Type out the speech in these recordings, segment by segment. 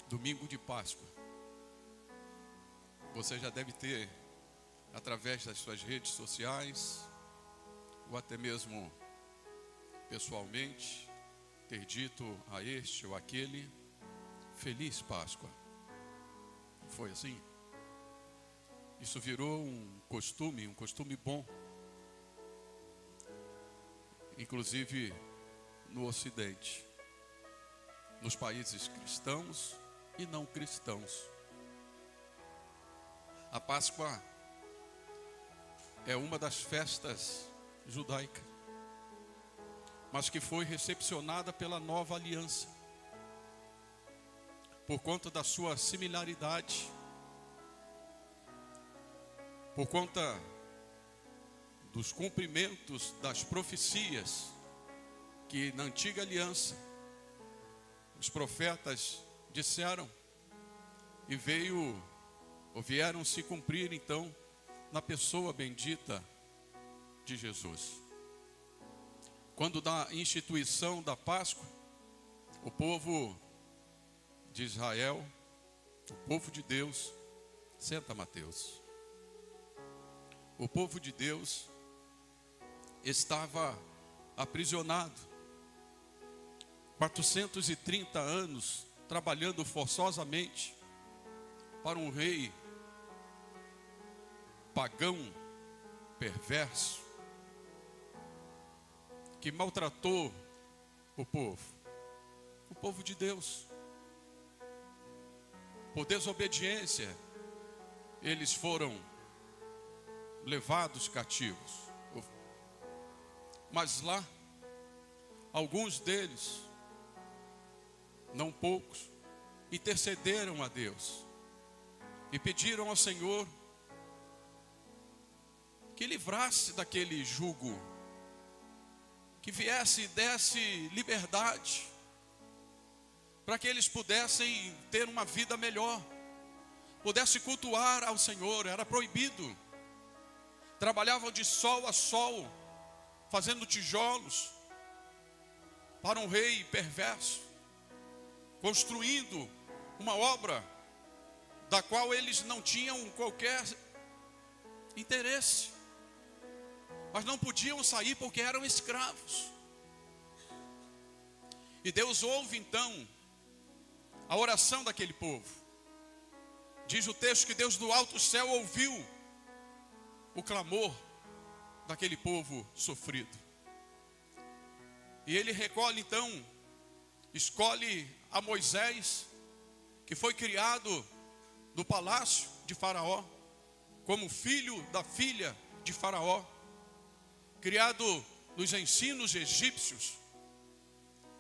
Domingo de Páscoa. Você já deve ter, através das suas redes sociais, ou até mesmo pessoalmente, ter dito a este ou aquele, Feliz Páscoa. Foi assim? Isso virou um costume bom. Inclusive no Ocidente, nos países cristãos e não cristãos. A Páscoa é uma das festas judaicas, mas que foi recepcionada pela nova aliança, por conta da sua similaridade, por conta dos cumprimentos das profecias que na antiga aliança os profetas disseram e vieram se cumprir então na pessoa bendita de Jesus. Quando da instituição da Páscoa, o povo de Israel, o povo de Deus, senta Mateus, o povo de Deus estava aprisionado, 430 anos trabalhando forçosamente para um rei pagão, perverso, que maltratou o povo de Deus. Por desobediência, eles foram levados cativos. Mas lá, alguns deles, não poucos, intercederam a Deus e pediram ao Senhor que livrasse daquele jugo, que viesse e desse liberdade, para que eles pudessem ter uma vida melhor, pudessem cultuar ao Senhor. Era proibido. Trabalhavam de sol a sol, fazendo tijolos para um rei perverso, construindo uma obra da qual eles não tinham qualquer interesse, mas não podiam sair porque eram escravos. E Deus ouve então a oração daquele povo. Diz o texto que Deus do alto céu ouviu o clamor daquele povo sofrido. E ele recolhe então, escolhe a Moisés, que foi criado no palácio de Faraó, como filho da filha de Faraó, criado nos ensinos egípcios,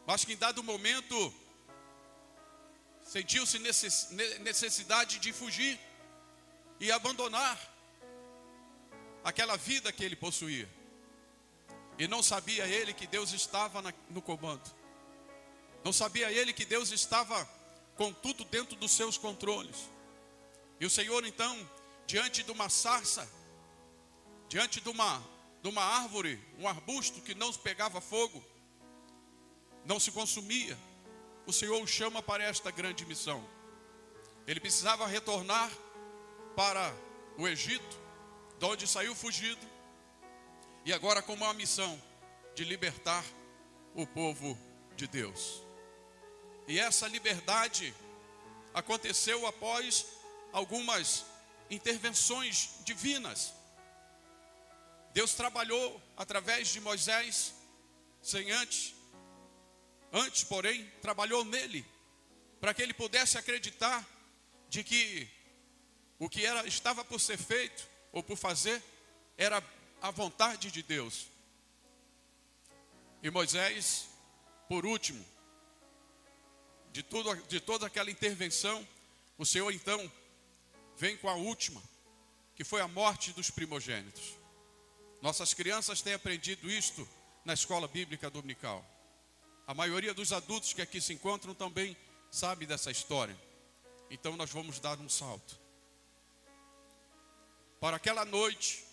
mas que em dado momento sentiu-se necessidade de fugir e abandonar aquela vida que ele possuía. E não sabia ele que Deus estava no comando. Não sabia ele que Deus estava com tudo dentro dos seus controles. E o Senhor então, diante de uma sarça, diante de uma árvore, um arbusto que não pegava fogo, não se consumia, o Senhor o chama para esta grande missão. Ele precisava retornar para o Egito, de onde saiu fugido, e agora com uma missão de libertar o povo de Deus. E essa liberdade aconteceu após algumas intervenções divinas. Deus trabalhou através de Moisés, antes, porém, trabalhou nele, para que ele pudesse acreditar de que o que estava por ser feito, ou por fazer, era a vontade de Deus. E Moisés, por último, de toda aquela intervenção, o Senhor então vem com a última, que foi a morte dos primogênitos. Nossas crianças têm aprendido isto na escola bíblica dominical. A maioria dos adultos que aqui se encontram também sabe dessa história. Então nós vamos dar um salto para aquela noite,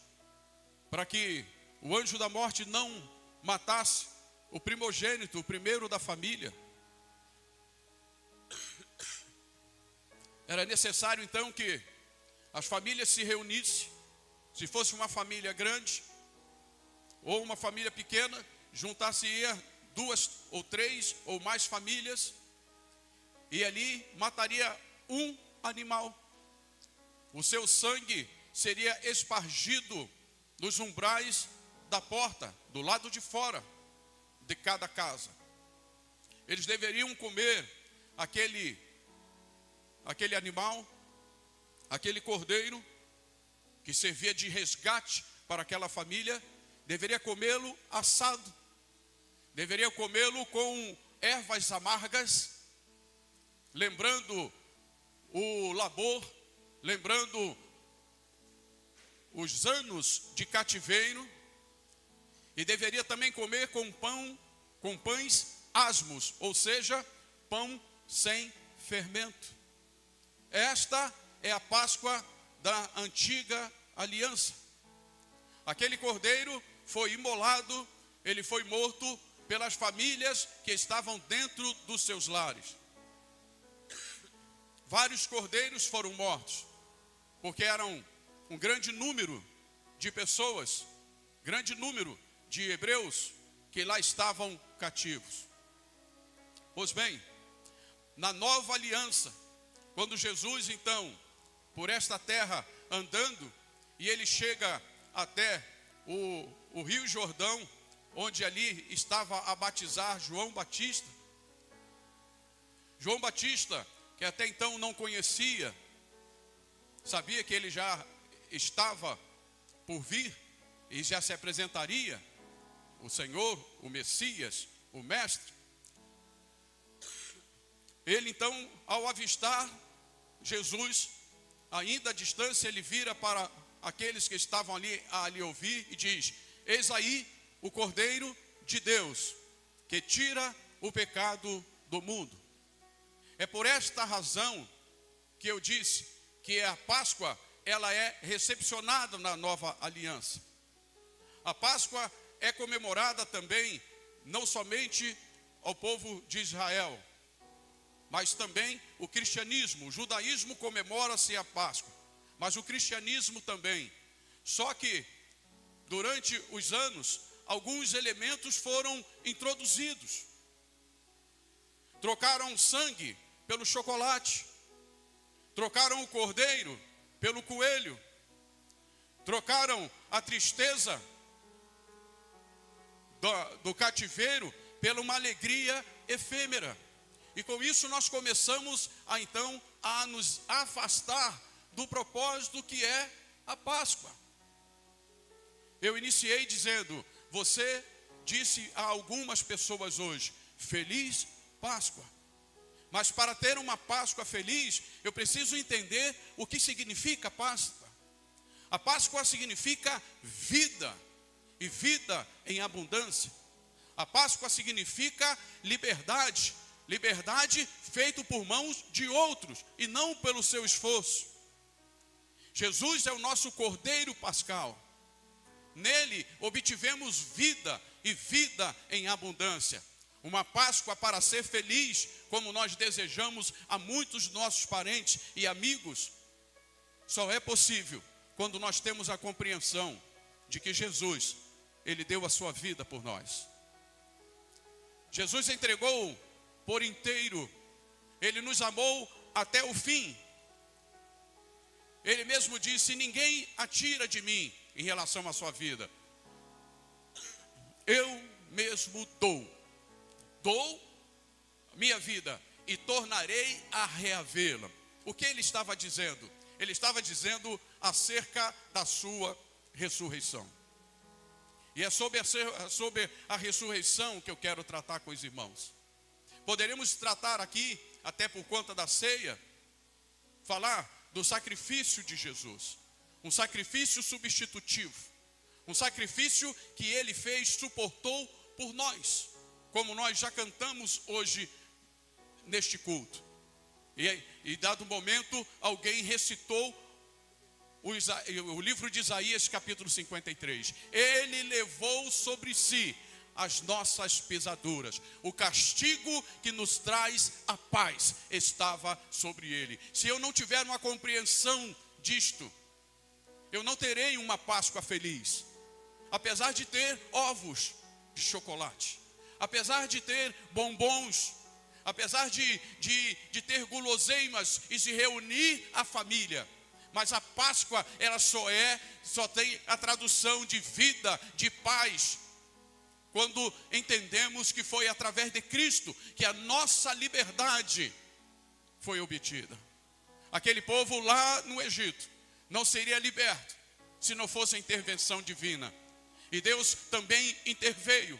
para que o anjo da morte não matasse o primogênito, o primeiro da família. Era necessário então que as famílias se reunissem. Se fosse uma família grande ou uma família pequena, juntar-se-ia 2 ou 3 ou mais famílias, e ali mataria um animal. O seu sangue seria espargido nos umbrais da porta, do lado de fora de cada casa. Eles deveriam comer aquele animal, aquele cordeiro, que servia de resgate para aquela família, deveria comê-lo assado, deveria comê-lo com ervas amargas, lembrando o labor, lembrando os anos de cativeiro, e deveria também comer com pães asmos, ou seja, pão sem fermento. Esta é a Páscoa da antiga aliança. Aquele cordeiro foi imolado, ele foi morto pelas famílias que estavam dentro dos seus lares. Vários cordeiros foram mortos, porque eram um grande número de pessoas, grande número de hebreus que lá estavam cativos. Pois bem, na nova aliança, quando Jesus então, por esta terra andando, e ele chega até o Rio Jordão, onde ali estava a batizar João Batista. João Batista, que até então não conhecia, sabia que ele já estava por vir e já se apresentaria o Senhor, o Messias, o Mestre. Ele então, ao avistar Jesus, ainda à distância, ele vira para aqueles que estavam ali a lhe ouvir e diz: eis aí o Cordeiro de Deus, que tira o pecado do mundo. É por esta razão que eu disse que a Páscoa, ela é recepcionada na nova aliança. A Páscoa é comemorada também, não somente ao povo de Israel, mas também o cristianismo. O judaísmo comemora-se a Páscoa, mas o cristianismo também. Só que, durante os anos, alguns elementos foram introduzidos. Trocaram sangue pelo chocolate, trocaram o cordeiro pelo coelho, trocaram a tristeza do cativeiro pela uma alegria efêmera. E com isso nós começamos então a nos afastar do propósito que é a Páscoa. Eu iniciei dizendo, você disse a algumas pessoas hoje, feliz Páscoa. Mas para ter uma Páscoa feliz, eu preciso entender o que significa Páscoa. A Páscoa significa vida, e vida em abundância. A Páscoa significa liberdade, liberdade feita por mãos de outros e não pelo seu esforço. Jesus é o nosso Cordeiro Pascal. Nele obtivemos vida e vida em abundância. Uma Páscoa para ser feliz, como nós desejamos a muitos nossos parentes e amigos, só é possível quando nós temos a compreensão de que Jesus, ele deu a sua vida por nós. Jesus entregou por inteiro, ele nos amou até o fim. Ele mesmo disse, ninguém atira de mim em relação à sua vida. Eu mesmo dou minha vida e tornarei a reavê-la. O que ele estava dizendo? Ele estava dizendo acerca da sua ressurreição. E é sobre a ressurreição que eu quero tratar com os irmãos. Poderemos tratar aqui, até por conta da ceia, falar do sacrifício de Jesus. Um sacrifício substitutivo. Um sacrifício que ele fez, suportou por nós. Como nós já cantamos hoje neste culto. E dado momento, alguém recitou o livro de Isaías, capítulo 53. Ele levou sobre si as nossas pisaduras. O castigo que nos traz a paz estava sobre ele. Se eu não tiver uma compreensão disto, eu não terei uma Páscoa feliz. Apesar de ter ovos de chocolate, apesar de ter bombons, apesar de ter guloseimas e se reunir a família, mas a Páscoa, ela só tem a tradução de vida, de paz, quando entendemos que foi através de Cristo que a nossa liberdade foi obtida. Aquele povo lá no Egito não seria liberto se não fosse a intervenção divina. E Deus também interveio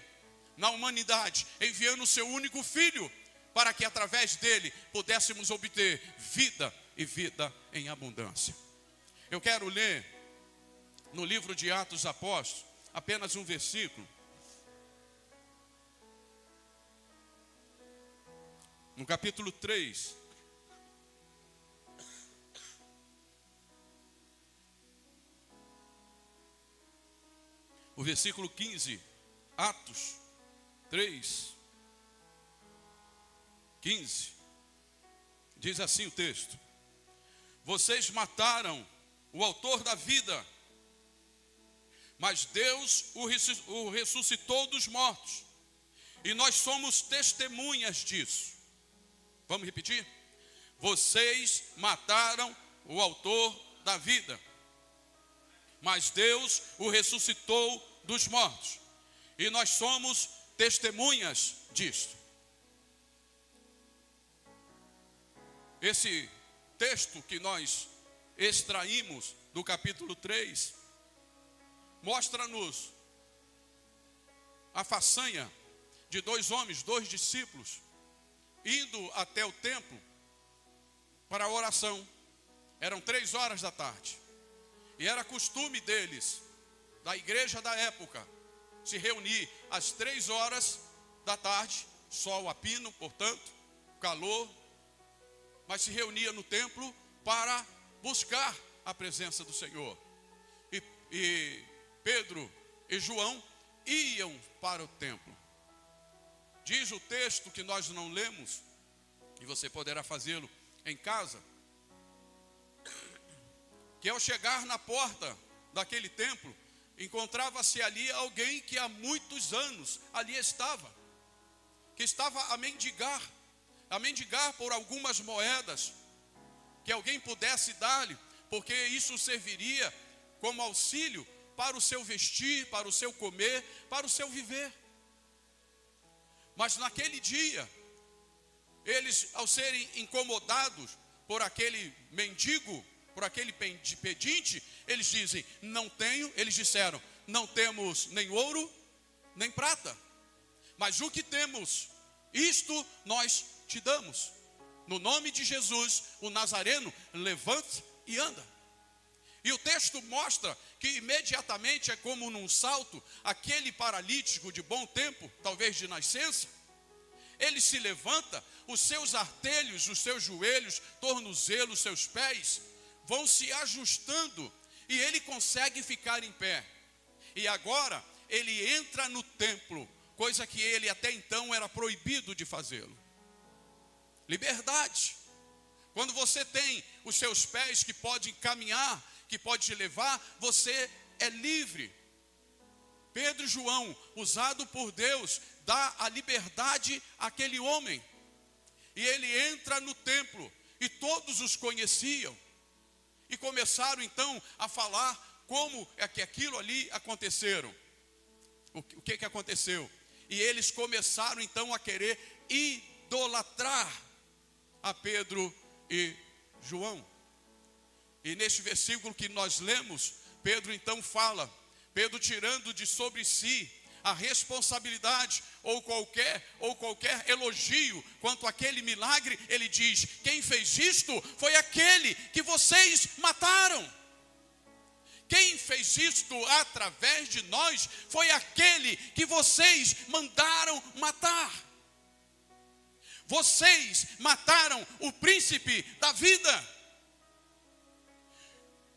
na humanidade, enviando o seu único filho, para que através dele pudéssemos obter vida e vida em abundância. Eu quero ler no livro de Atos dos Apóstolos apenas um versículo. No capítulo 3. O versículo 15, Atos 3, 15, diz assim o texto: vocês mataram o autor da vida, mas Deus o ressuscitou dos mortos, e nós somos testemunhas disso. Vamos repetir? Vocês mataram o autor da vida, mas Deus o ressuscitou dos mortos, e nós somos testemunhas disto. Esse texto que nós extraímos do capítulo 3, mostra-nos a façanha de dois homens, dois discípulos, indo até o templo para a oração. Eram 3 horas da tarde. E era costume deles, da igreja da época, se reunir às 3 horas da tarde, sol a pino, portanto, calor, mas se reunia no templo para buscar a presença do Senhor. E Pedro e João iam para o templo. Diz o texto que nós não lemos, e você poderá fazê-lo em casa, que ao chegar na porta daquele templo, encontrava-se ali alguém que há muitos anos ali estava, que estava a mendigar por algumas moedas, que alguém pudesse dar-lhe, porque isso serviria como auxílio para o seu vestir, para o seu comer, para o seu viver. Mas naquele dia, eles, ao serem incomodados por aquele mendigo, por aquele pedinte, eles disseram, não temos nem ouro, nem prata, mas o que temos, isto nós te damos. No nome de Jesus, o Nazareno, levanta e anda. E o texto mostra que imediatamente, é como num salto, aquele paralítico de bom tempo, talvez de nascença, ele se levanta, os seus artelhos, os seus joelhos, tornozelos, seus pés, vão se ajustando, e ele consegue ficar em pé. E agora, ele entra no templo, coisa que ele até então era proibido de fazê-lo. Liberdade. Quando você tem os seus pés que podem caminhar, que pode te levar, você é livre. Pedro e João, usado por Deus, dá a liberdade àquele homem. E ele entra no templo, e todos os conheciam. E começaram então a falar como é que aquilo ali aconteceram. O que aconteceu? E eles começaram então a querer idolatrar a Pedro e João. E neste versículo que nós lemos, Pedro então fala, Pedro tirando de sobre si a responsabilidade ou qualquer elogio quanto àquele milagre, ele diz: quem fez isto foi aquele que vocês mataram. Quem fez isto através de nós foi aquele que vocês mandaram matar. Vocês mataram o príncipe da vida.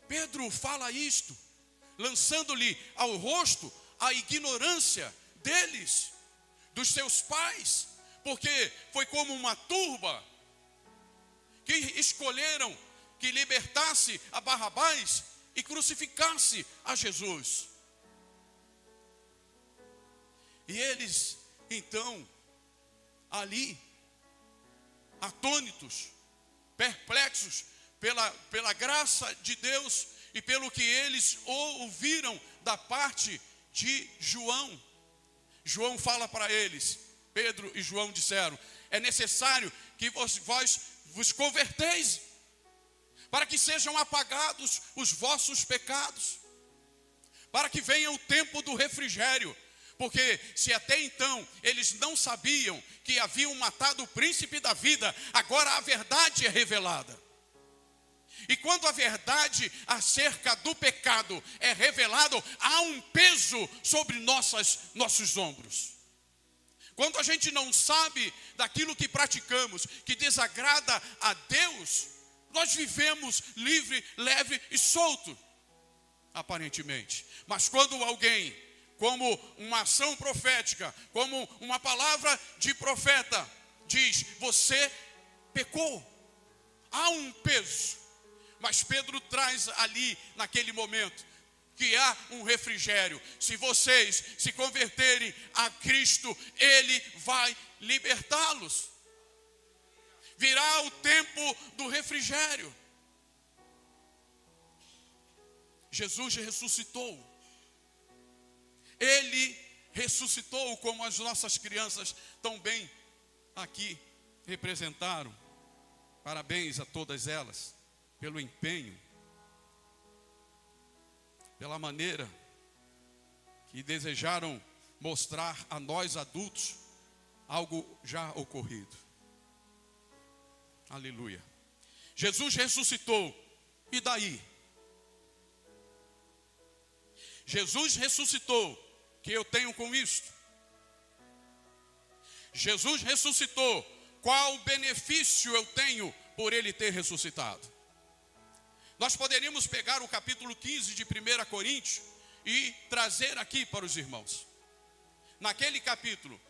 Pedro fala isto, lançando-lhe ao rosto a ignorância deles, dos seus pais, porque foi como uma turba que escolheram que libertasse a Barrabás e crucificasse a Jesus. E eles, então, ali, atônitos, perplexos pela graça de Deus e pelo que eles ouviram da parte de João. João fala para eles, Pedro e João disseram: é necessário que vós vos converteis, para que sejam apagados os vossos pecados, para que venha o tempo do refrigério. Porque se até então eles não sabiam que haviam matado o príncipe da vida, agora a verdade é revelada. E quando a verdade acerca do pecado é revelado, há um peso sobre nossos ombros. Quando a gente não sabe daquilo que praticamos, que desagrada a Deus, nós vivemos livre, leve e solto, aparentemente. Mas quando alguém, como uma ação profética, como uma palavra de profeta, diz: você pecou, há um peso. Mas Pedro traz ali, naquele momento, que há um refrigério. Se vocês se converterem a Cristo, Ele vai libertá-los. Virá o tempo do refrigério. Jesus ressuscitou. Ele ressuscitou, como as nossas crianças tão bem aqui representaram. Parabéns a todas elas pelo empenho, pela maneira que desejaram mostrar a nós adultos algo já ocorrido. Aleluia. Jesus ressuscitou, e daí? Jesus ressuscitou, que eu tenho com isto? Jesus ressuscitou, qual benefício eu tenho por Ele ter ressuscitado? Nós poderíamos pegar o capítulo 15 de 1 Coríntios e trazer aqui para os irmãos. Naquele capítulo,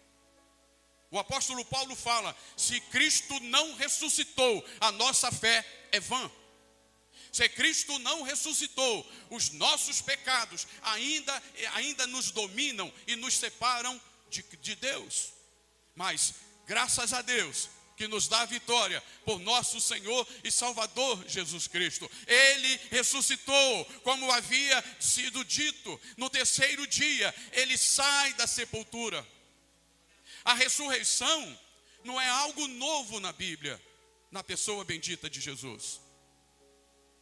o apóstolo Paulo fala: se Cristo não ressuscitou, a nossa fé é vã. Se Cristo não ressuscitou, os nossos pecados ainda nos dominam e nos separam de Deus. Mas, graças a Deus, que nos dá a vitória por nosso Senhor e Salvador Jesus Cristo. Ele ressuscitou, como havia sido dito. No terceiro dia, Ele sai da sepultura. A ressurreição não é algo novo na Bíblia, na pessoa bendita de Jesus.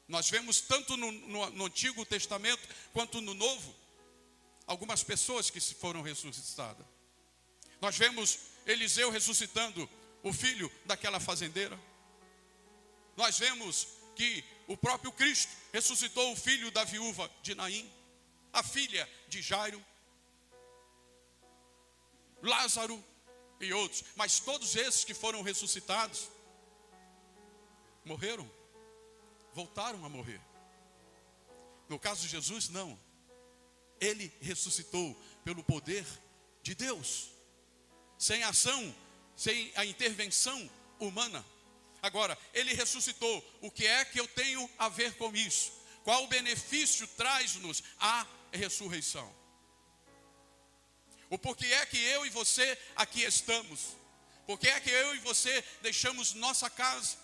Nós vemos tanto no Antigo Testamento quanto no Novo, algumas pessoas que foram ressuscitadas. Nós vemos Eliseu ressuscitando o filho daquela fazendeira. Nós vemos que o próprio Cristo ressuscitou o filho da viúva de Naim, a filha de Jairo, Lázaro e outros. Mas todos esses que foram ressuscitados morreram, voltaram a morrer. No caso de Jesus, não. Ele ressuscitou pelo poder de Deus, sem ação, sem a intervenção humana. Agora, Ele ressuscitou. O que é que eu tenho a ver com isso? Qual benefício traz-nos a ressurreição? O porquê é que eu e você aqui estamos? Porquê é que eu e você deixamos nossa casa?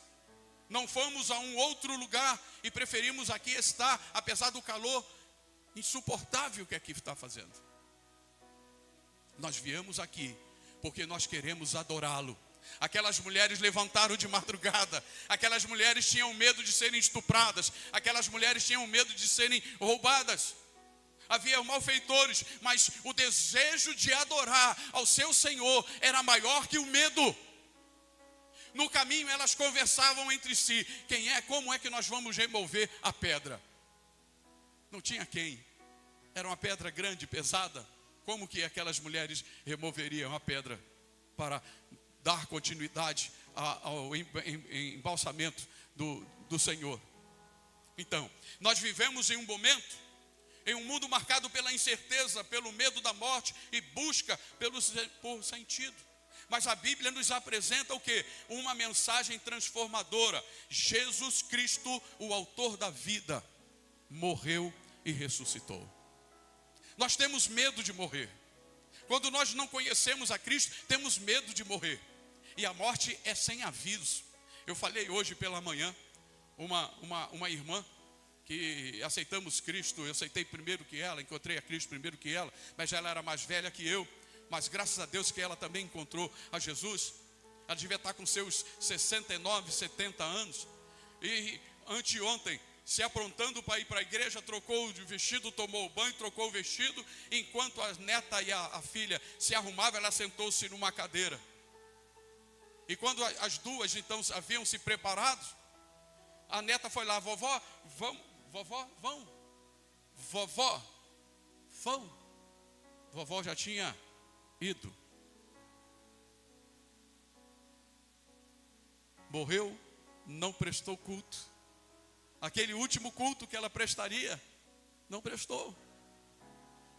Não fomos a um outro lugar e preferimos aqui estar, apesar do calor insuportável que aqui está fazendo. Nós viemos aqui porque nós queremos adorá-lo. Aquelas mulheres levantaram de madrugada. Aquelas mulheres tinham medo de serem estupradas. Aquelas mulheres tinham medo de serem roubadas. Havia malfeitores, mas o desejo de adorar ao seu Senhor era maior que o medo. No caminho elas conversavam entre si: como é que nós vamos remover a pedra? Não tinha quem. Era uma pedra grande, pesada. Como que aquelas mulheres removeriam a pedra para dar continuidade ao embalsamento do Senhor? Então, nós vivemos em um momento Em um mundo marcado pela incerteza, pelo medo da morte e busca por sentido. Mas a Bíblia nos apresenta o quê? Uma mensagem transformadora. Jesus Cristo, o autor da vida, morreu e ressuscitou. Nós temos medo de morrer. Quando nós não conhecemos a Cristo, temos medo de morrer. E a morte é sem aviso. Eu falei hoje pela manhã, uma irmã, que aceitamos Cristo, eu aceitei primeiro que ela, encontrei a Cristo primeiro que ela, mas ela era mais velha que eu, mas graças a Deus que ela também encontrou a Jesus. Ela devia estar com seus 69, 70 anos, e anteontem, se aprontando para ir para a igreja, trocou de vestido, tomou o banho, trocou o vestido, enquanto a neta e a filha se arrumavam, ela sentou-se numa cadeira. E quando as duas então haviam se preparado, a neta foi lá: vovó, vamos. Vovó, vão. Vovó, vão. Vovó já tinha ido. Morreu, não prestou culto. Aquele último culto que ela prestaria, não prestou.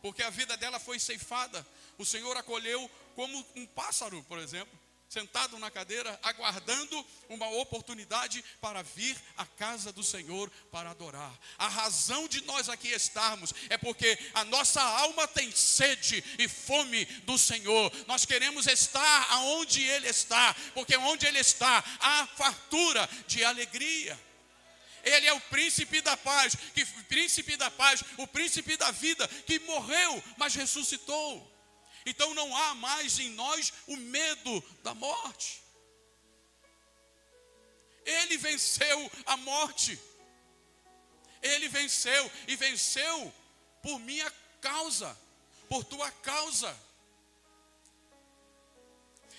Porque a vida dela foi ceifada. O Senhor acolheu como um pássaro, por exemplo, sentado na cadeira, aguardando uma oportunidade para vir à casa do Senhor para adorar. A razão de nós aqui estarmos é porque a nossa alma tem sede e fome do Senhor. Nós queremos estar aonde Ele está, porque onde Ele está, há fartura de alegria. Ele é o príncipe da paz, o príncipe da vida, que morreu, mas ressuscitou. Então não há mais em nós o medo da morte. Ele venceu a morte. Ele venceu, e venceu por minha causa, por tua causa.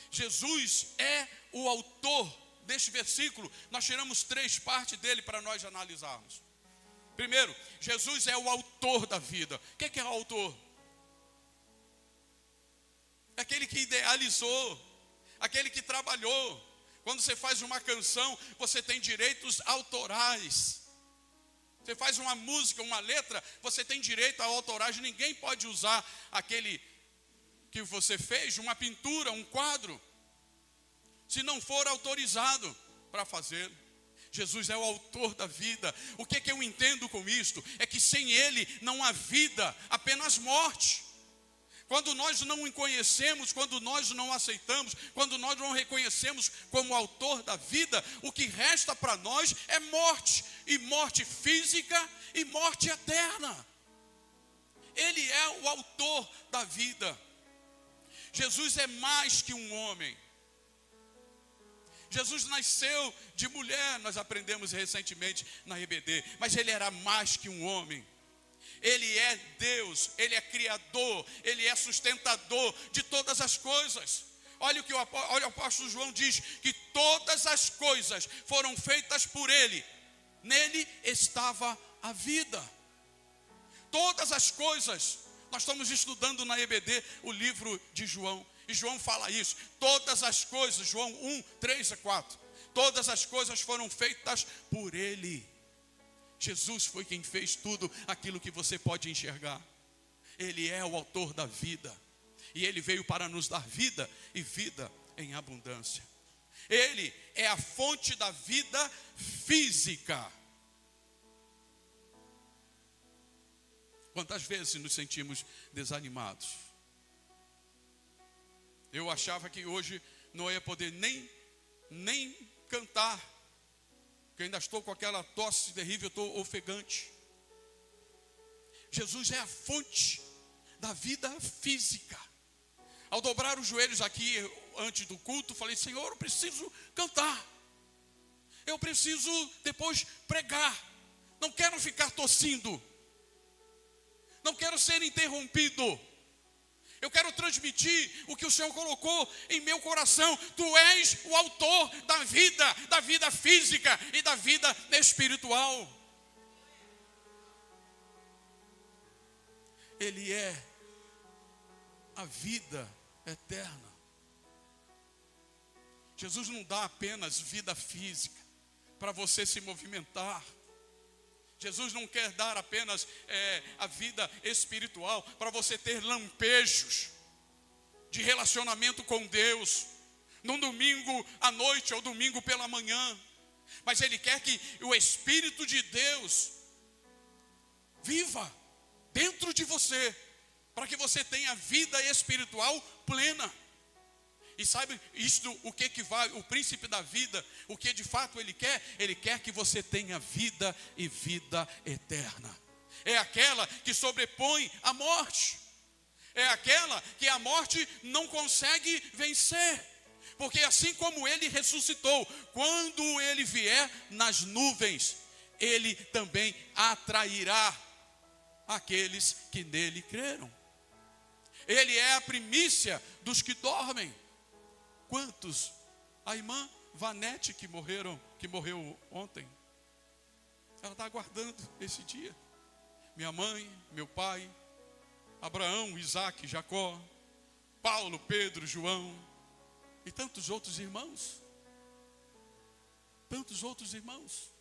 Jesus é o autor deste versículo. Nós tiramos 3 partes dele para nós analisarmos. Primeiro, Jesus é o autor da vida. O que é o autor? Aquele que idealizou, aquele que trabalhou. Quando você faz uma canção, você tem direitos autorais. Você faz uma música, uma letra, você tem direito à autoragem. Ninguém pode usar aquele que você fez, uma pintura, um quadro, se não for autorizado para fazê-lo. Jesus é o autor da vida. O que eu entendo com isto? É que sem Ele não há vida, apenas morte. Quando nós não o conhecemos, quando nós não aceitamos, quando nós não reconhecemos como autor da vida, o que resta para nós é morte, e morte física e morte eterna. Ele é o autor da vida. Jesus é mais que um homem. Jesus nasceu de mulher, nós aprendemos recentemente na EBD, mas ele era mais que um homem. Ele é Deus, Ele é Criador, Ele é sustentador de todas as coisas. Olha o que o apóstolo João diz, que todas as coisas foram feitas por Ele. Nele estava a vida. Todas as coisas. Nós estamos estudando na EBD o livro de João. E João fala isso. Todas as coisas, João 1, 3 a 4. Todas as coisas foram feitas por Ele. Jesus foi quem fez tudo aquilo que você pode enxergar. Ele é o autor da vida. E Ele veio para nos dar vida e vida em abundância. Ele é a fonte da vida física. Quantas vezes nos sentimos desanimados? Eu achava que hoje não ia poder nem cantar, porque ainda estou com aquela tosse terrível, estou ofegante. Jesus é a fonte da vida física. Ao dobrar os joelhos aqui antes do culto, falei: Senhor, eu preciso cantar. Eu preciso depois pregar. Não quero ficar tossindo. Não quero ser interrompido. Eu quero transmitir o que o Senhor colocou em meu coração. Tu és o autor da vida física e da vida espiritual. Ele é a vida eterna. Jesus não dá apenas vida física para você se movimentar. Jesus não quer dar apenas a vida espiritual para você ter lampejos de relacionamento com Deus, num domingo à noite ou domingo pela manhã. Mas Ele quer que o Espírito de Deus viva dentro de você, para que você tenha vida espiritual plena. E sabe isto, o que vai, o príncipe da vida, o que de fato ele quer que você tenha vida e vida eterna. É aquela que sobrepõe a morte. É aquela que a morte não consegue vencer. Porque assim como ele ressuscitou, quando ele vier nas nuvens, ele também atrairá aqueles que nele creram. Ele é a primícia dos que dormem. Quantos? A irmã Vanete que morreu ontem, ela está aguardando esse dia. Minha mãe, meu pai, Abraão, Isaac, Jacó, Paulo, Pedro, João e tantos outros irmãos. Tantos outros irmãos.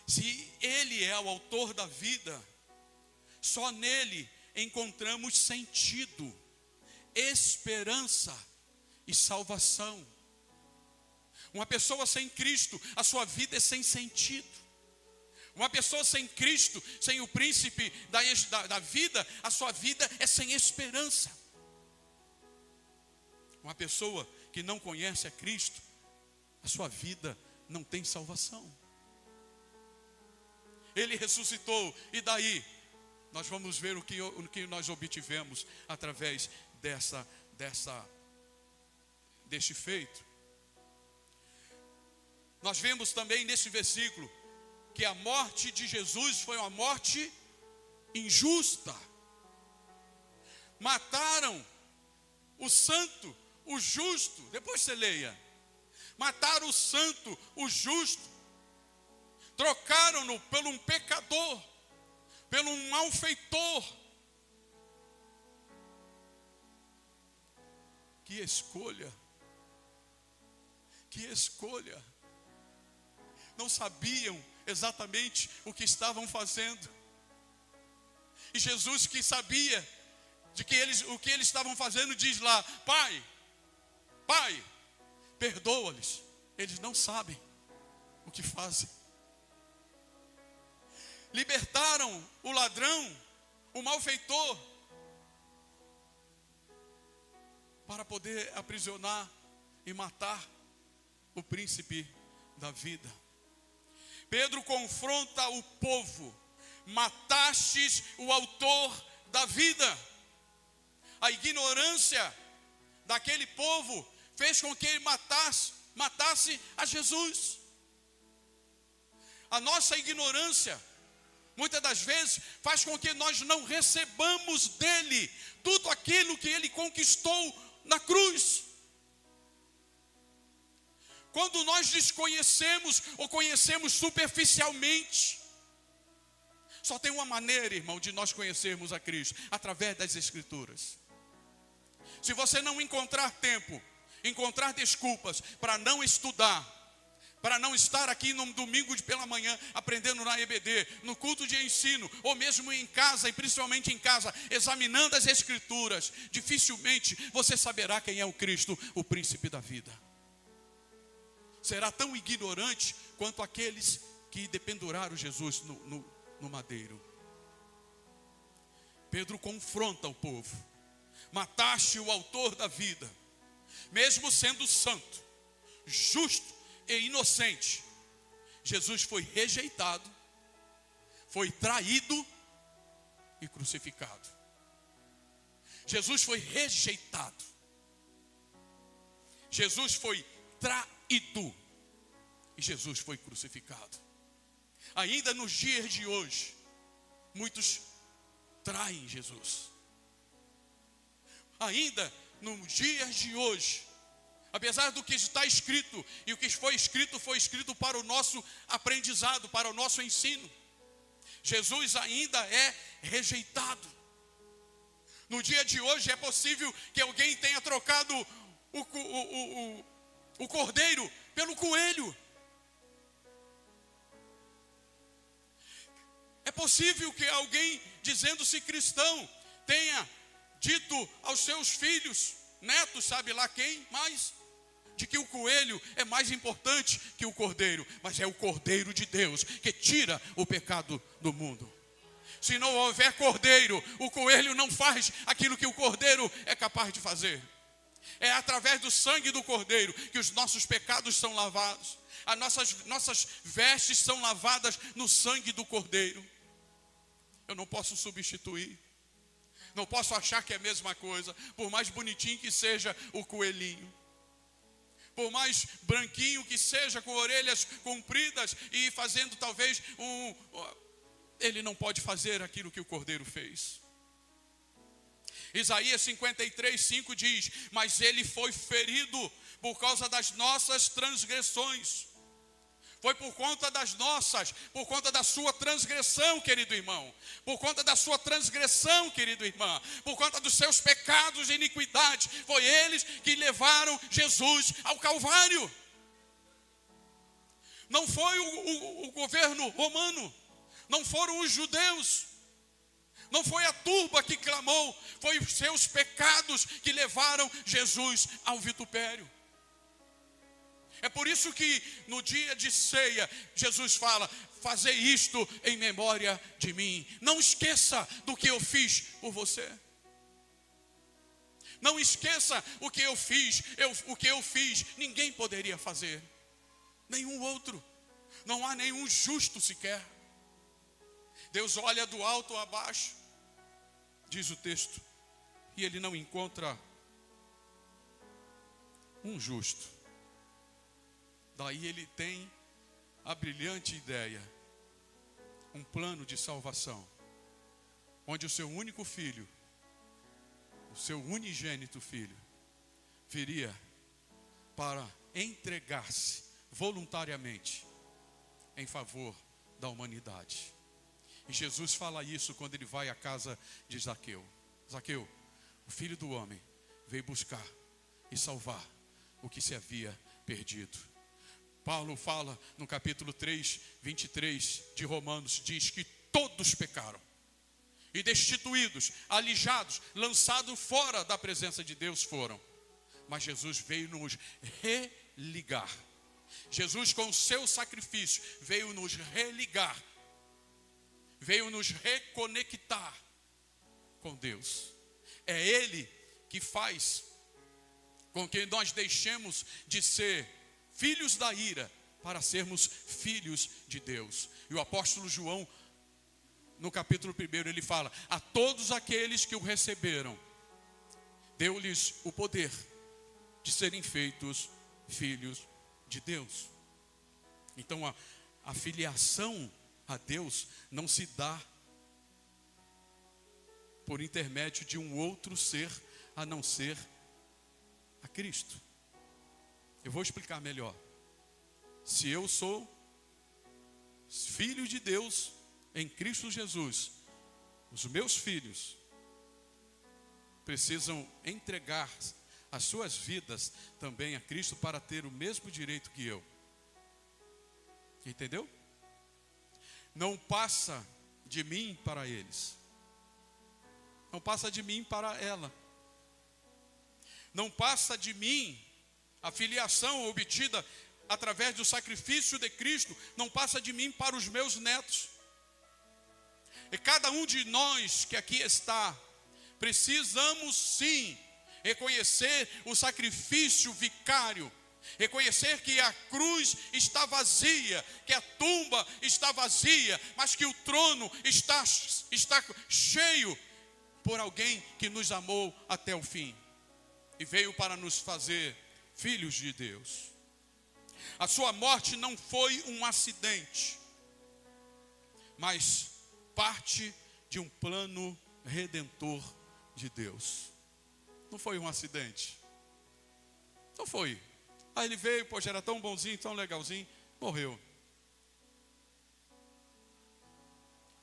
Se Ele é o autor da vida, só nele encontramos sentido, esperança e salvação. Uma pessoa sem Cristo, a sua vida é sem sentido. Uma pessoa sem Cristo, sem o príncipe da vida, a sua vida é sem esperança. Uma pessoa que não conhece a Cristo, a sua vida não tem salvação. Ele ressuscitou, e daí nós vamos ver o que nós obtivemos através deste feito. Nós vemos também nesse versículo que a morte de Jesus foi uma morte injusta. Mataram o santo, o justo. Depois você leia. Mataram o santo, o justo. Trocaram-no por um pecador, pelo um malfeitor. Que escolha. Que escolha. Não sabiam exatamente o que estavam fazendo. E Jesus, que sabia de que o que eles estavam fazendo, diz lá: Pai, perdoa-lhes. Eles não sabem o que fazem. Libertaram o ladrão, o malfeitor, para poder aprisionar e matar o príncipe da vida. Pedro confronta o povo: matastes o autor da vida. A ignorância daquele povo fez com que ele matasse a Jesus. A nossa ignorância, muitas das vezes, faz com que nós não recebamos dele tudo aquilo que ele conquistou na cruz. Quando nós desconhecemos ou conhecemos superficialmente, só tem uma maneira, irmão, de nós conhecermos a Cristo: através das Escrituras. Se você não encontrar tempo, encontrar desculpas para não estudar, para não estar aqui no domingo pela manhã aprendendo na EBD, no culto de ensino, ou mesmo em casa, e principalmente em casa, examinando as Escrituras, dificilmente você saberá quem é o Cristo, o príncipe da vida. Será tão ignorante quanto aqueles que dependuraram Jesus no madeiro. Pedro confronta o povo: mataste o autor da vida. Mesmo sendo santo, justo e inocente, Jesus foi rejeitado, foi traído e crucificado. Jesus foi rejeitado. Jesus foi traído e Jesus foi crucificado. Ainda nos dias de hoje, muitos traem Jesus. Ainda nos dias de hoje, apesar do que está escrito, e o que foi escrito para o nosso aprendizado, para o nosso ensino, Jesus ainda é rejeitado. No dia de hoje é possível que alguém tenha trocado o cordeiro pelo coelho. possível que alguém, dizendo-se cristão, tenha dito aos seus filhos, netos, sabe lá quem, mais, de que o coelho é mais importante que o cordeiro. Mas é o cordeiro de Deus que tira o pecado do mundo. Se não houver cordeiro, o coelho não faz aquilo que o cordeiro é capaz de fazer. É através do sangue do cordeiro que os nossos pecados são lavados. As nossas vestes são lavadas no sangue do cordeiro. Eu não posso substituir. Não posso achar que é a mesma coisa. Por mais bonitinho que seja o coelhinho. Por mais branquinho que seja, com orelhas compridas e fazendo talvez ele não pode fazer aquilo que o cordeiro fez. Isaías 53:5 diz: mas ele foi ferido por causa das nossas transgressões. Foi por conta por conta da sua transgressão, querido irmão. Por conta da sua transgressão, querido irmão. Por conta dos seus pecados e iniquidades. Foi eles que levaram Jesus ao Calvário. Não foi o governo romano. Não foram os judeus. Não foi a turba que clamou. Foi os seus pecados que levaram Jesus ao vitupério. É por isso que no dia de ceia, Jesus fala: fazei isto em memória de mim. Não esqueça do que eu fiz por você. Não esqueça o que eu fiz. O que eu fiz, ninguém poderia fazer. Nenhum outro. Não há nenhum justo sequer. Deus olha do alto a baixo, diz o texto, e ele não encontra um justo. Daí ele tem a brilhante ideia, um plano de salvação, onde o seu único filho, o seu unigênito filho, viria para entregar-se voluntariamente em favor da humanidade. E Jesus fala isso quando ele vai à casa de Zaqueu. Zaqueu, o filho do homem, veio buscar e salvar o que se havia perdido. Paulo fala no capítulo 3, 23 de Romanos, diz que todos pecaram. E destituídos, alijados, lançados fora da presença de Deus foram. Mas Jesus veio nos religar. Jesus, com o seu sacrifício, veio nos religar. Veio nos reconectar com Deus. É Ele que faz com que nós deixemos de ser filhos da ira para sermos filhos de Deus. E o apóstolo João, no capítulo 1, ele fala: a todos aqueles que o receberam, deu-lhes o poder de serem feitos filhos de Deus. Então a filiação a Deus não se dá por intermédio de um outro ser, a não ser a Cristo. Eu vou explicar melhor. Se eu sou filho de Deus em Cristo Jesus, os meus filhos precisam entregar as suas vidas também a Cristo para ter o mesmo direito que eu. Entendeu? Não passa de mim para eles. Não passa de mim para ela. Não passa de mim a filiação obtida através do sacrifício de Cristo. Não passa de mim para os meus netos. E cada um de nós que aqui está, precisamos sim reconhecer o sacrifício vicário. Reconhecer que a cruz está vazia, que a tumba está vazia, mas que o trono está cheio por alguém que nos amou até o fim e veio para nos fazer filhos de Deus. A sua morte não foi um acidente, mas parte de um plano redentor de Deus. Não foi um acidente. Não foi. Aí ele veio, poxa, era tão bonzinho, tão legalzinho, morreu.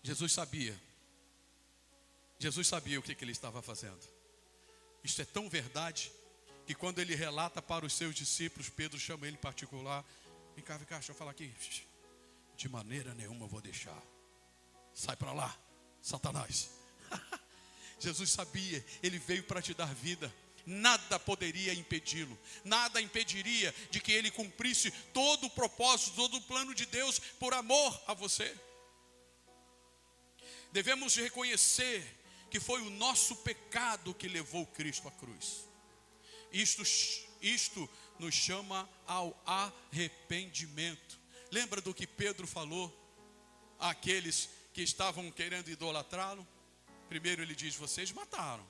Jesus sabia. Jesus sabia o que ele estava fazendo. Isto é tão verdade que quando ele relata para os seus discípulos, Pedro chama ele em particular: vem cá, deixa eu falar aqui. De maneira nenhuma eu vou deixar. Sai para lá, Satanás. Jesus sabia, ele veio para te dar vida. Nada poderia impedi-lo. Nada impediria de que ele cumprisse todo o propósito, todo o plano de Deus por amor a você. Devemos reconhecer que foi o nosso pecado que levou Cristo à cruz. Isto nos chama ao arrependimento. Lembra do que Pedro falou àqueles que estavam querendo idolatrá-lo? Primeiro ele diz: vocês mataram,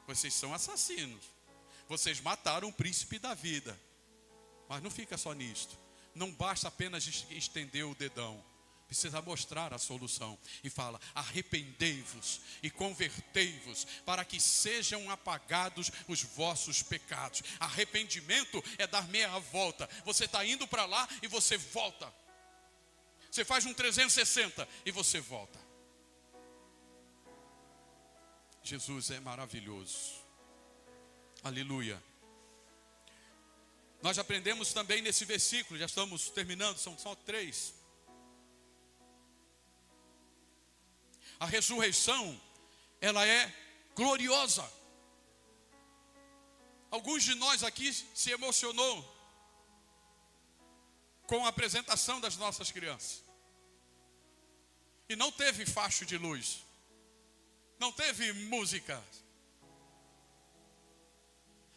vocês são assassinos, vocês mataram o príncipe da vida. Mas não fica só nisto. Não basta apenas estender o dedão. Precisa mostrar a solução. E fala: arrependei-vos e convertei-vos, para que sejam apagados os vossos pecados. Arrependimento é dar meia volta. Você está indo para lá e você volta. Você faz um 360 e você volta. Jesus é maravilhoso. Aleluia. Nós aprendemos também nesse versículo, já estamos terminando, são só 3. A ressurreição, ela é gloriosa. Alguns de nós aqui se emocionou com a apresentação das nossas crianças. E não teve facho de luz. Não teve música.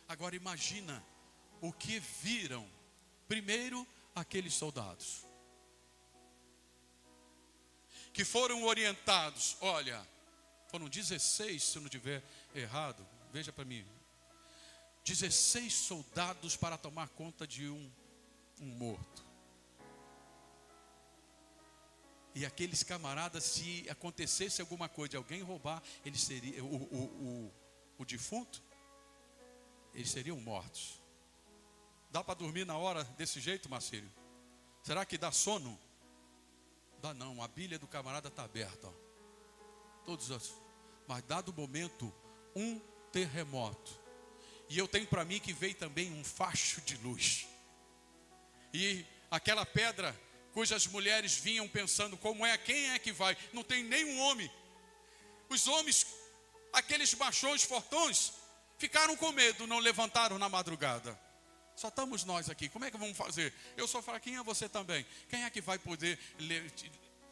Agora imagina o que viram primeiro aqueles soldados que foram orientados. Olha, foram 16, se eu não estiver errado, veja para mim, 16 soldados para tomar conta de um morto. E aqueles camaradas, se acontecesse alguma coisa de alguém roubar, eles seriam o defunto, eles seriam mortos. Dá para dormir na hora desse jeito, Marcílio? Será que dá sono? Dá não, a bilha do camarada está aberta. Mas dado o momento, um terremoto. E eu tenho para mim que veio também um facho de luz. E aquela pedra cujas mulheres vinham pensando: como é, quem é que vai? Não tem nenhum homem. Os homens, aqueles machões fortões, ficaram com medo, não levantaram na madrugada. Só estamos nós aqui, como é que vamos fazer? Eu sou fraquinha, você também. Quem é que vai poder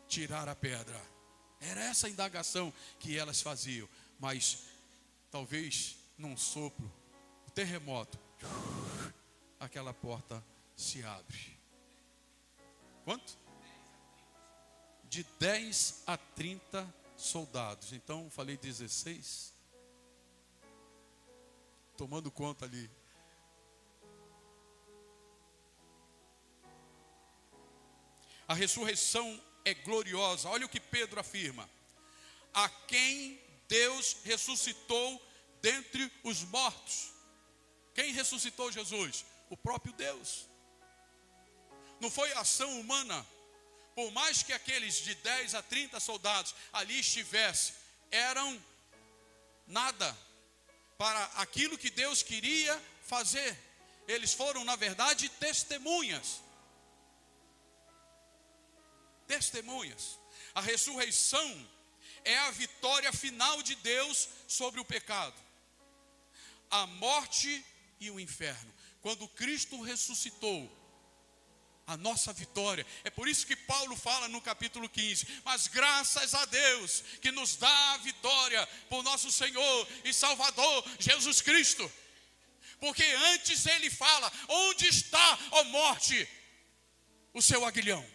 tirar a pedra? Era essa a indagação que elas faziam. Mas talvez num sopro, terremoto, aquela porta se abre. Quanto? De 10 a 30 soldados. Então falei 16. Tomando conta ali. A ressurreição é gloriosa. Olha o que Pedro afirma: a quem Deus ressuscitou dentre os mortos. Quem ressuscitou Jesus? O próprio Deus. Não foi ação humana. Por mais que aqueles de 10 a 30 soldados ali estivessem, eram nada para aquilo que Deus queria fazer. Eles foram, na verdade, testemunhas. Testemunhas. A ressurreição é a vitória final de Deus sobre o pecado, a morte e o inferno. Quando Cristo ressuscitou, a nossa vitória. É por isso que Paulo fala no capítulo 15: mas graças a Deus que nos dá a vitória por nosso Senhor e Salvador Jesus Cristo. Porque antes ele fala: onde está, ó morte, o seu aguilhão?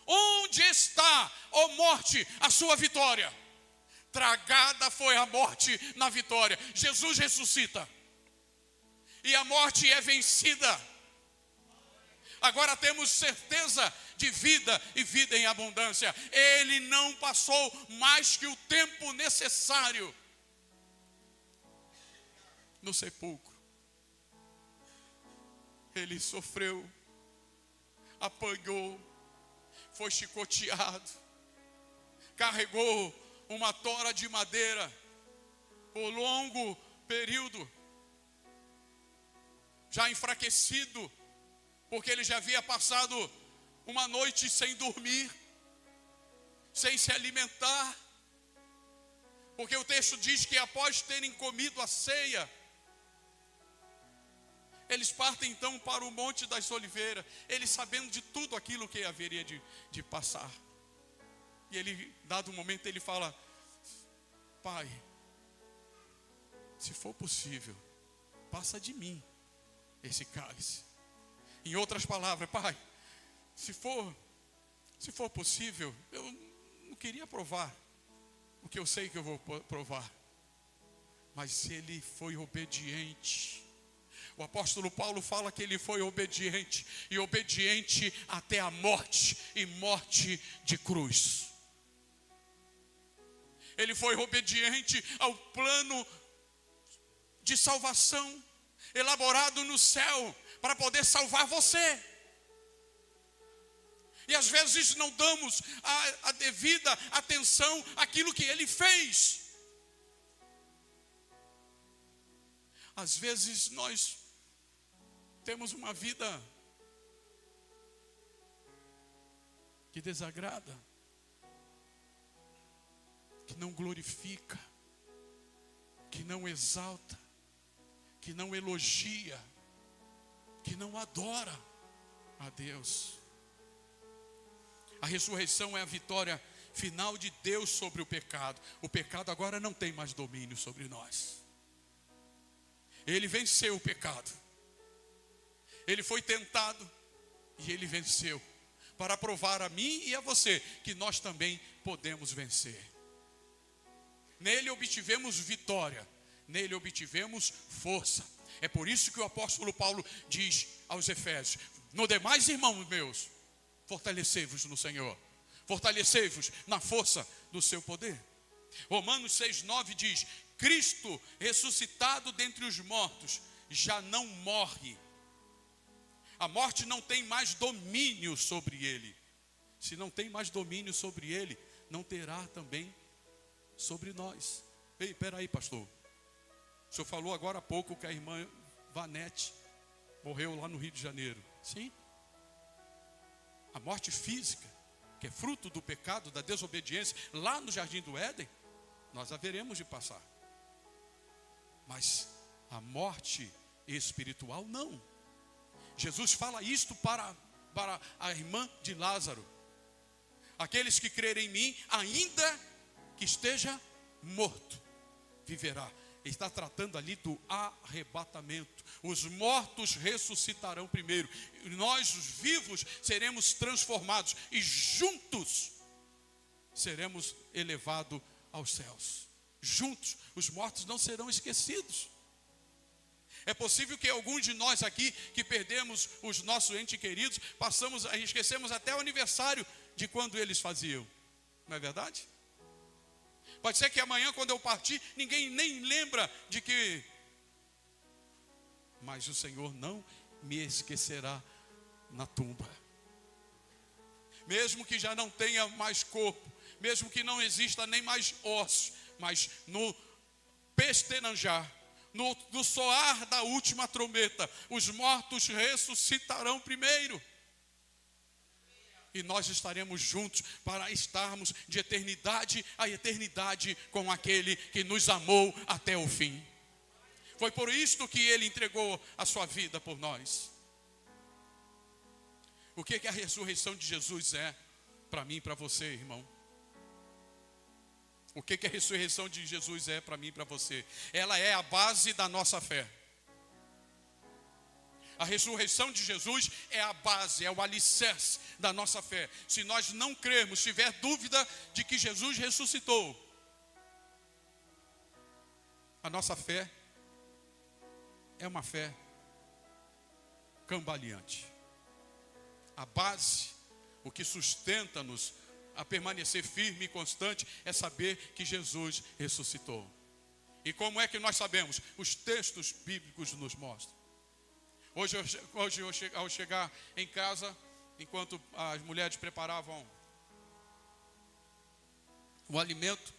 Onde está, ó morte, a sua vitória? Tragada foi a morte na vitória. Jesus ressuscita e a morte é vencida. Agora temos certeza de vida e vida em abundância. Ele não passou mais que o tempo necessário no sepulcro. Ele sofreu, apanhou, foi chicoteado, carregou uma tora de madeira por longo período, já enfraquecido, porque ele já havia passado uma noite sem dormir, sem se alimentar. Porque o texto diz que após terem comido a ceia, eles partem então para o Monte das Oliveiras, eles sabendo de tudo aquilo que haveria de passar. E ele, dado momento, ele fala: Pai, se for possível, passa de mim esse cálice. Em outras palavras, Pai, se for possível, eu não queria provar o que eu sei que eu vou provar. Mas ele foi obediente. O apóstolo Paulo fala que ele foi obediente, e obediente até a morte, e morte de cruz. Ele foi obediente ao plano de salvação elaborado no céu para poder salvar você. E às vezes não damos a devida atenção àquilo que ele fez. Às vezes nós temos uma vida que desagrada, que não glorifica, que não exalta, que não elogia, que não adora a Deus. A ressurreição é a vitória final de Deus sobre o pecado. O pecado agora não tem mais domínio sobre nós. Ele venceu o pecado. Ele foi tentado e ele venceu, para provar a mim e a você que nós também podemos vencer. Nele obtivemos vitória, nele obtivemos força. É por isso que o apóstolo Paulo diz aos Efésios: no demais, irmãos meus, fortalecei-vos no Senhor, fortalecei-vos na força do seu poder. Romanos 6,9 diz: Cristo ressuscitado dentre os mortos já não morre. A morte não tem mais domínio sobre ele. Se não tem mais domínio sobre ele, não terá também sobre nós. Ei, peraí, pastor. O senhor falou agora há pouco que a irmã Vanete morreu lá no Rio de Janeiro. Sim. A morte física, que é fruto do pecado, da desobediência, lá no Jardim do Éden, nós haveremos de passar. Mas a morte espiritual não. Jesus fala isto para a irmã de Lázaro: aqueles que crerem em mim, ainda que esteja morto, viverá. Ele está tratando ali do arrebatamento. Os mortos ressuscitarão primeiro, e nós, os vivos, seremos transformados, e juntos seremos elevados aos céus. Juntos, os mortos não serão esquecidos. É possível que alguns de nós aqui, que perdemos os nossos entes queridos, esquecemos até o aniversário de quando eles faziam. Não é verdade? Pode ser que amanhã, quando eu partir, ninguém nem lembra de que... Mas o Senhor não me esquecerá na tumba. Mesmo que já não tenha mais corpo, mesmo que não exista nem mais ossos, mas no pesteranjar, no soar da última trombeta, os mortos ressuscitarão primeiro. E nós estaremos juntos para estarmos de eternidade a eternidade com aquele que nos amou até o fim. Foi por isto que ele entregou a sua vida por nós. O que a ressurreição de Jesus é para mim e para você, irmão? O que a ressurreição de Jesus é para mim e para você? Ela é a base da nossa fé. A ressurreição de Jesus é a base, é o alicerce da nossa fé. Se nós não crermos, tiver dúvida de que Jesus ressuscitou, a nossa fé é uma fé cambaleante. A base, o que sustenta-nos a permanecer firme e constante, é saber que Jesus ressuscitou. E como é que nós sabemos? Os textos bíblicos nos mostram. Hoje ao chegar em casa, enquanto as mulheres preparavam o alimento,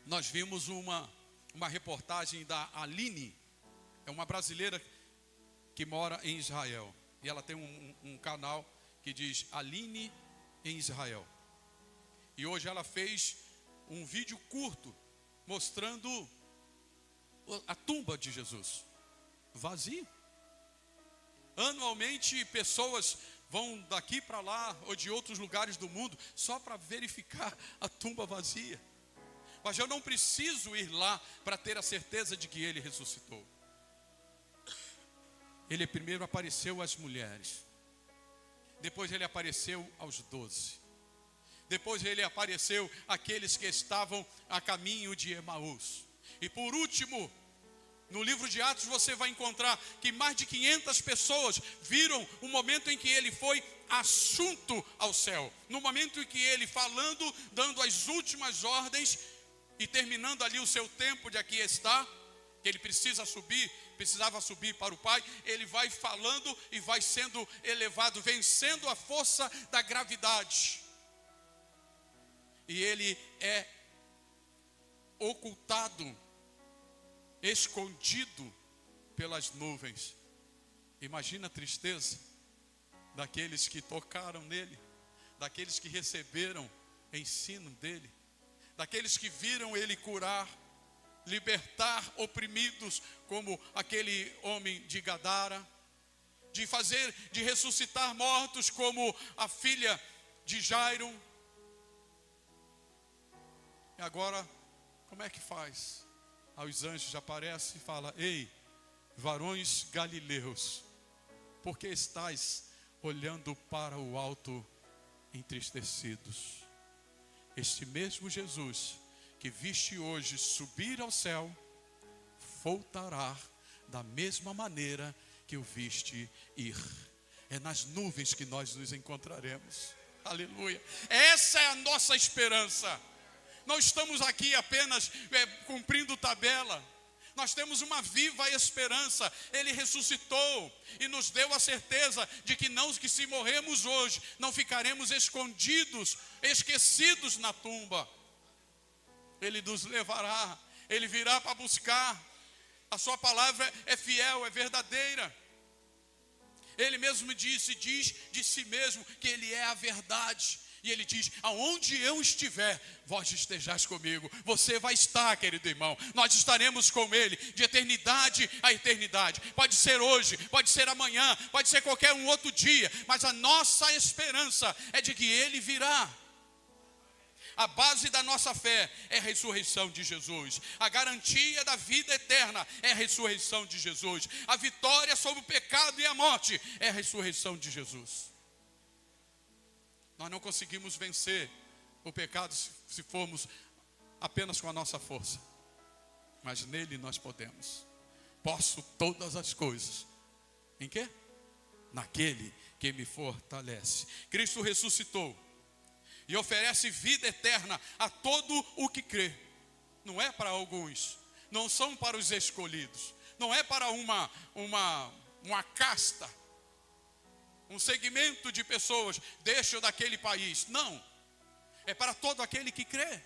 nós vimos uma reportagem da Aline. É uma brasileira que mora em Israel. E ela tem um canal que diz Aline em Israel. E hoje ela fez um vídeo curto mostrando a tumba de Jesus, vazio. Anualmente pessoas vão daqui para lá ou de outros lugares do mundo só para verificar a tumba vazia. Mas eu não preciso ir lá para ter a certeza de que ele ressuscitou. Ele primeiro apareceu às mulheres, depois ele apareceu aos 12, depois ele apareceu àqueles que estavam a caminho de Emaús, e por último, no livro de Atos você vai encontrar que mais de 500 pessoas viram o momento em que ele foi assunto ao céu. No momento em que ele falando, dando as últimas ordens e terminando ali o seu tempo de aqui está, que ele precisava subir para o Pai, ele vai falando e vai sendo elevado, vencendo a força da gravidade. E ele é ocultado, escondido pelas nuvens. Imagina a tristeza daqueles que tocaram nele, daqueles que receberam ensino dele, daqueles que viram ele curar, libertar oprimidos, como aquele homem de Gadara, de ressuscitar mortos, como a filha de Jairo. E agora, como é que faz? Aos anjos aparece e fala: ei, varões galileus, por que estáis olhando para o alto entristecidos? Este mesmo Jesus que viste hoje subir ao céu, voltará da mesma maneira que o viste ir. É nas nuvens que nós nos encontraremos. Aleluia. Essa é a nossa esperança. Não estamos aqui apenas cumprindo tabela. Nós temos uma viva esperança. Ele ressuscitou e nos deu a certeza de que se morremos hoje, não ficaremos escondidos, esquecidos na tumba. Ele nos levará, ele virá para buscar. A sua palavra é fiel, é verdadeira. Ele mesmo diz de si mesmo que ele é a verdade. E ele diz: aonde eu estiver, vós estejais comigo. Você vai estar, querido irmão. Nós estaremos com ele de eternidade a eternidade. Pode ser hoje, pode ser amanhã, pode ser qualquer um outro dia. Mas a nossa esperança é de que ele virá. A base da nossa fé é a ressurreição de Jesus. A garantia da vida eterna é a ressurreição de Jesus. A vitória sobre o pecado e a morte é a ressurreição de Jesus. Nós não conseguimos vencer o pecado se formos apenas com a nossa força. Mas nele nós podemos. Posso todas as coisas. Em quê? Naquele que me fortalece. Cristo ressuscitou e oferece vida eterna a todo o que crê. Não é para alguns, não são para os escolhidos, não é para uma casta, um segmento de pessoas deste ou daquele país. Não, é para todo aquele que crê.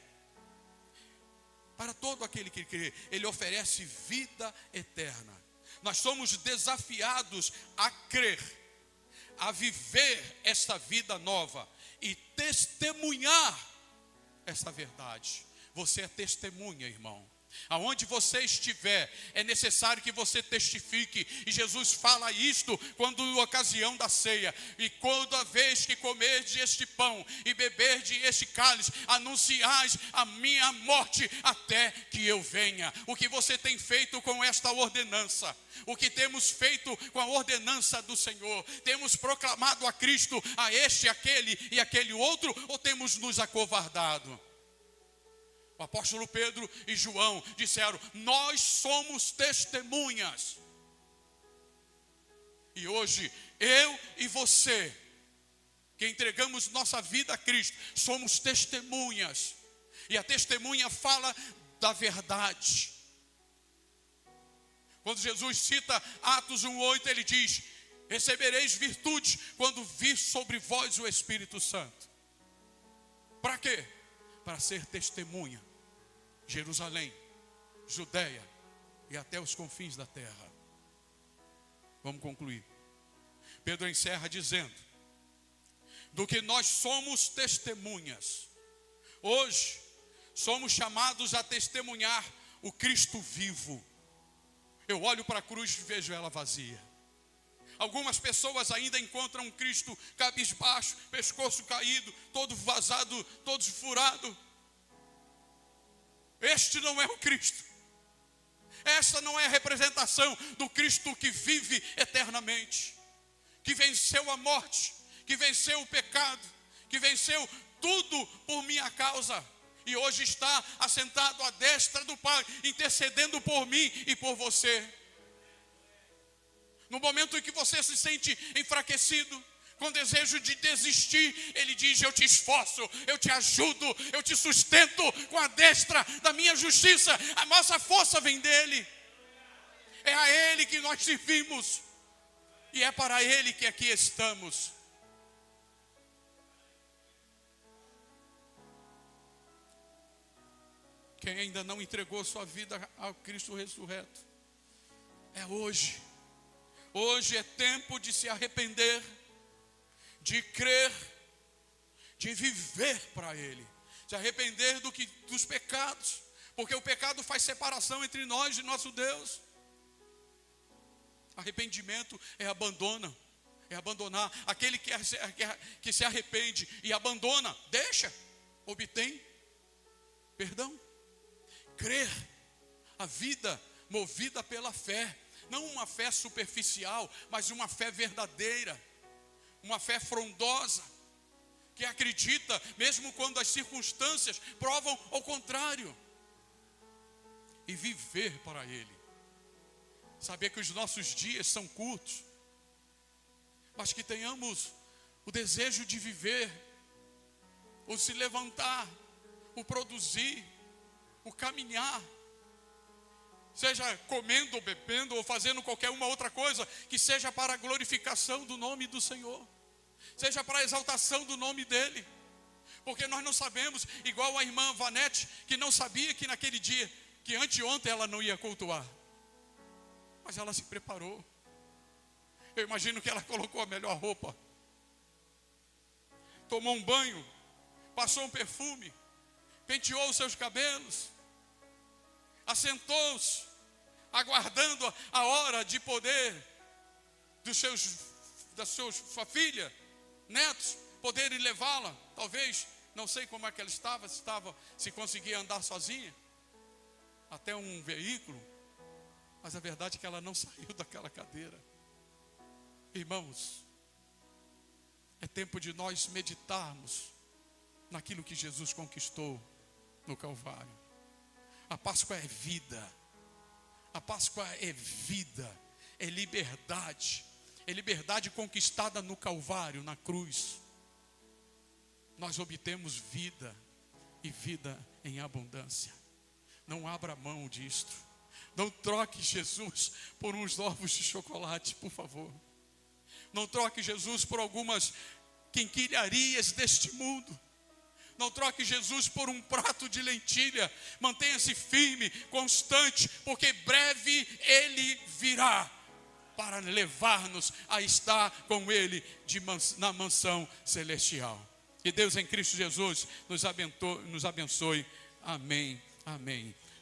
Para todo aquele que crê, ele oferece vida eterna. Nós somos desafiados a crer, a viver esta vida nova e testemunhar essa verdade. Você é testemunha, irmão. Aonde você estiver, é necessário que você testifique. E Jesus fala isto quando na ocasião da ceia: e toda vez que comerdes este pão e beberdes este cálice, anunciais a minha morte até que eu venha. O que você tem feito com esta ordenança? O que temos feito com a ordenança do Senhor? Temos proclamado a Cristo, a este, aquele e aquele outro, ou temos nos acovardado? O apóstolo Pedro e João disseram: nós somos testemunhas. E hoje, eu e você, que entregamos nossa vida a Cristo, somos testemunhas. E a testemunha fala da verdade. Quando Jesus cita Atos 1:8, ele diz: recebereis virtude quando vir sobre vós o Espírito Santo. Para quê? Para ser testemunha. Jerusalém, Judeia e até os confins da terra. Vamos concluir. Pedro encerra dizendo: do que nós somos testemunhas, Hoje, somos chamados a testemunhar o Cristo vivo. Eu olho para a cruz e vejo ela vazia. Algumas pessoas ainda encontram um Cristo cabisbaixo, pescoço caído, todo vazado, todo furado. Este não é o Cristo. Esta não é a representação do Cristo que vive eternamente, que venceu a morte, que venceu o pecado, que venceu tudo por minha causa. E hoje está assentado à destra do Pai, intercedendo por mim e por você. No momento em que você se sente enfraquecido, com desejo de desistir, Ele diz: eu te esforço, eu te ajudo, eu te sustento com a destra da minha justiça. A nossa força vem dEle. É a Ele que nós servimos. E é para Ele que aqui estamos. Quem ainda não entregou sua vida ao Cristo ressurreto, é hoje. Hoje é tempo de se arrepender, de crer, de viver para Ele. Se arrepender dos pecados, porque o pecado faz separação entre nós e nosso Deus. Arrependimento é abandonar. Aquele que se arrepende e abandona, deixa, obtém perdão. Crer, a vida movida pela fé, não uma fé superficial, mas uma fé verdadeira, uma fé frondosa, que acredita mesmo quando as circunstâncias provam o contrário, e viver para Ele. Saber que os nossos dias são curtos, mas que tenhamos o desejo de viver, o se levantar, o produzir, o caminhar, seja comendo ou bebendo ou fazendo qualquer uma outra coisa, que seja para a glorificação do nome do Senhor, seja para a exaltação do nome dEle, porque nós não sabemos, igual a irmã Vanete, que não sabia que naquele dia, que anteontem ela não ia cultuar, mas ela se preparou. Eu imagino que ela colocou a melhor roupa, tomou um banho, passou um perfume, penteou os seus cabelos, assentou-se, aguardando a hora de poder da sua filha, netos, poderem levá-la. Talvez, não sei como é que ela estava, se conseguia andar sozinha, até um veículo, mas a verdade é que ela não saiu daquela cadeira. Irmãos, é tempo de nós meditarmos naquilo que Jesus conquistou no Calvário. A Páscoa é vida. A Páscoa é vida, é liberdade conquistada no Calvário, na cruz. Nós obtemos vida, e vida em abundância. Não abra mão disto. Não troque Jesus por uns ovos de chocolate, por favor. Não troque Jesus por algumas quinquilharias deste mundo. Não troque Jesus por um prato de lentilha. Mantenha-se firme, constante, porque breve Ele virá para levar-nos a estar com Ele na mansão celestial. Que Deus em Cristo Jesus nos abençoe. Amém. Amém.